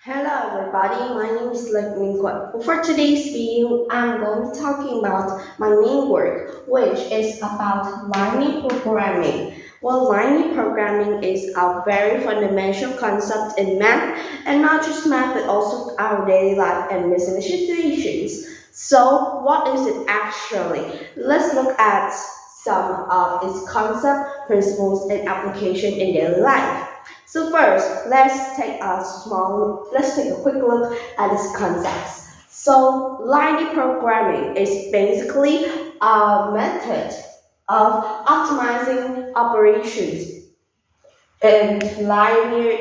Hello everybody, my name is Min Kwai. For today's video, I'm going to be talking about my main work, which is about linear programming. Well, linear programming is a very fundamental concept in math, and not just math, but also our daily life and business situations. So, what is it actually? Let's look at some of its concept, principles, and application in daily life. So first, let's take a quick look at its concepts. So linear programming is basically a method of optimizing operations and linear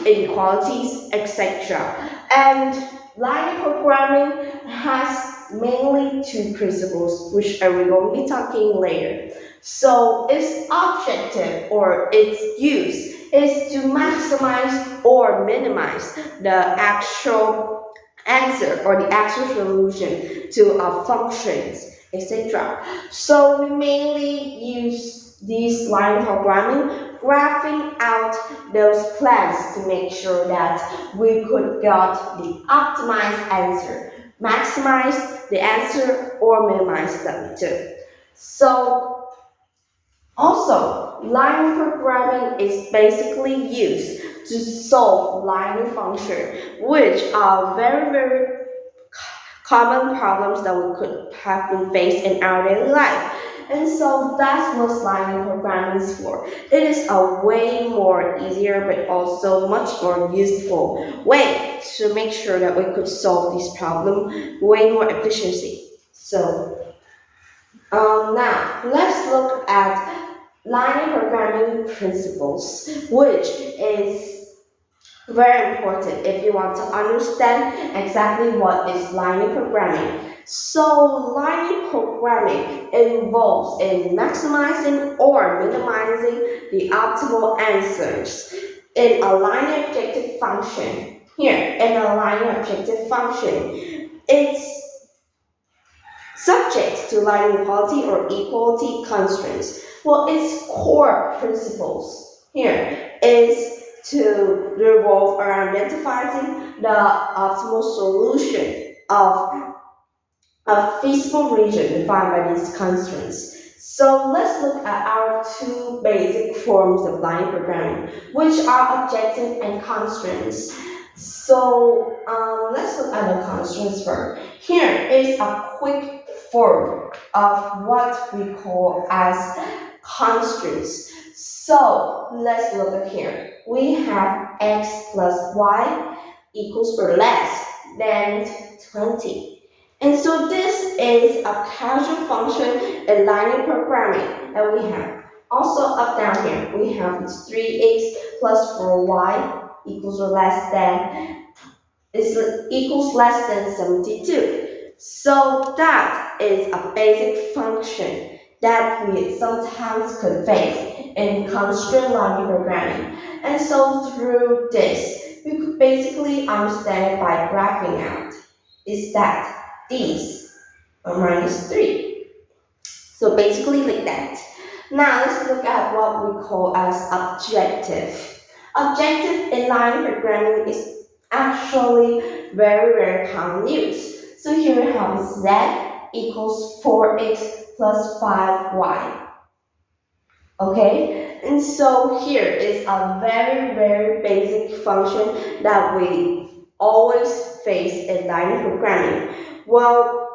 inequalities, etc. And linear programming has mainly two principles, which I will going to be talking later. So its objective or its use is to maximize or minimize the actual answer or the actual solution to our functions, etc. So we mainly use these line programming, graphing out those plans to make sure that we could get the optimized answer, maximize the answer or minimize them too. So also, line programming is basically used to solve linear function, which are very common problems that we could have been faced in our daily life. And so that's what linear programming is for. It is a way more easier but also much more useful way to make sure that we could solve this problem way more efficiency. So now let's look at linear programming principles, which is very important if you want to understand exactly what is linear programming. So linear programming involves in maximizing or minimizing the optimal answers in a linear objective function. Here, in a linear objective function, it's subject to line equality or equality constraints. Well, its core principles here is to revolve around identifying the optimal solution of a feasible region defined by these constraints. So let's look at our two basic forms of line programming, which are objective and constraints. So let's look at the constraints first. Here is a quick form of what we call as constraints. So let's look at here. We have x plus y equals or less than 20. And so this is a causal function in linear programming that we have. Also up down here, we have 3x plus 4y equals or less than equals less than 72. So that is a basic function that we sometimes could face in constraint linear programming. And so through this, we could basically understand it by graphing out. Is that these are minus 3. So basically like that. Now let's look at what we call as objective. Objective in line programming is actually very common use. So here we have z equals 4x plus 5y. Okay, and so here is a very basic function that we always face in line programming. Well,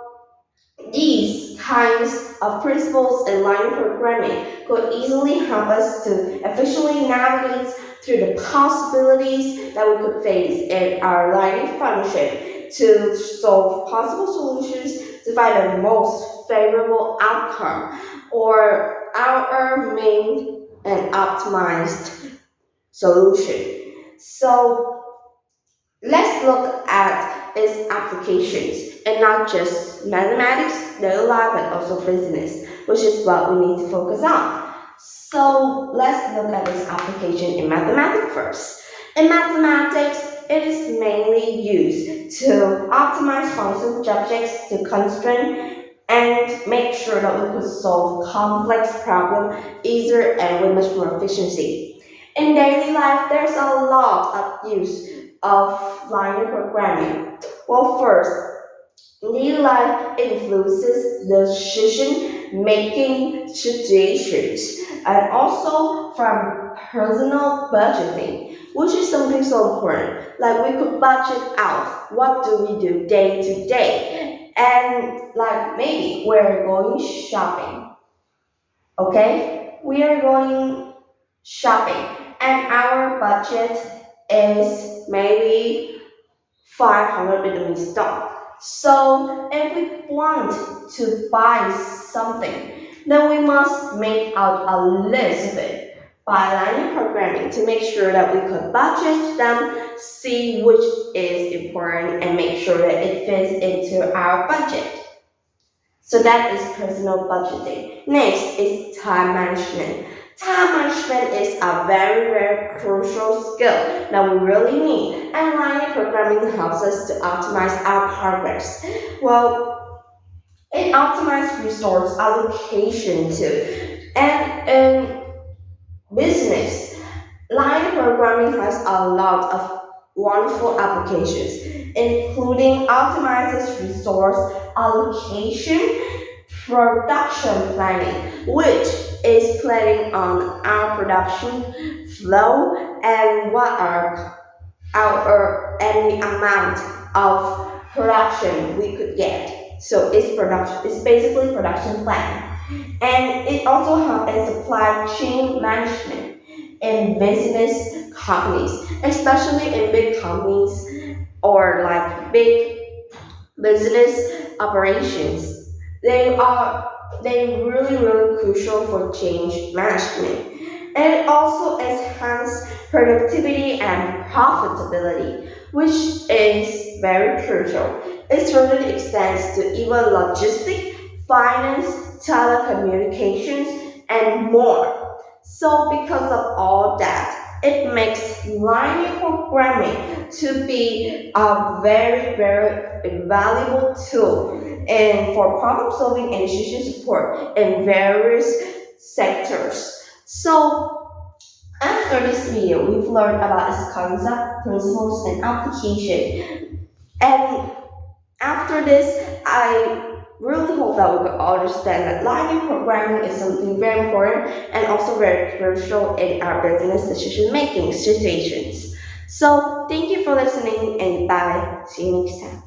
these kinds of principles in line programming could easily help us to efficiently navigate through the possibilities that we could face in our linear function to solve possible solutions to find the most favorable outcome or our main and optimized solution. So let's look at its applications and not just mathematics, daily life, but also business, which is what we need to focus on. So let's look at its application in mathematics first. In mathematics, it is mainly used to optimize function subjects to constraint and make sure that we could solve complex problems easier and with much more efficiency. In daily life, there's a lot of use of linear programming? Well, first, daily life influences decision-making situations, and also from personal budgeting, which is something so important. Like we could budget out what do we do day to day, and like maybe we're going shopping. Okay, we are going shopping, and our budget is maybe 500 Vietnamese dong. So if we want to buy something, then we must make out a list of it by linear programming to make sure that we could budget them, see which is important, and make sure that it fits into our budget. So that is personal budgeting. Next is time management. Time management is a very, very crucial skill that we really need, and linear programming helps us to optimize our progress. Well, it optimizes resource allocation too. And in business, linear programming has a lot of wonderful applications, including optimizes resource allocation, production planning, which is planning on our production flow and what are our any amount of production we could get. So it's basically production plan. And it also helps in supply chain management in business companies, especially in big companies or like big business operations. They really crucial for change management. And it also enhances productivity and profitability, which is very crucial. It really extends to even logistics, finance, telecommunications, and more. So because of all that, it makes linear programming to be a very valuable tool and for problem solving and decision support in various sectors. So after this video, we've learned about its concept, principles, and application. And after this, I really hope that we could understand that linear programming is something very important and also very crucial in our business decision making situations. So thank you for listening and bye. See you next time.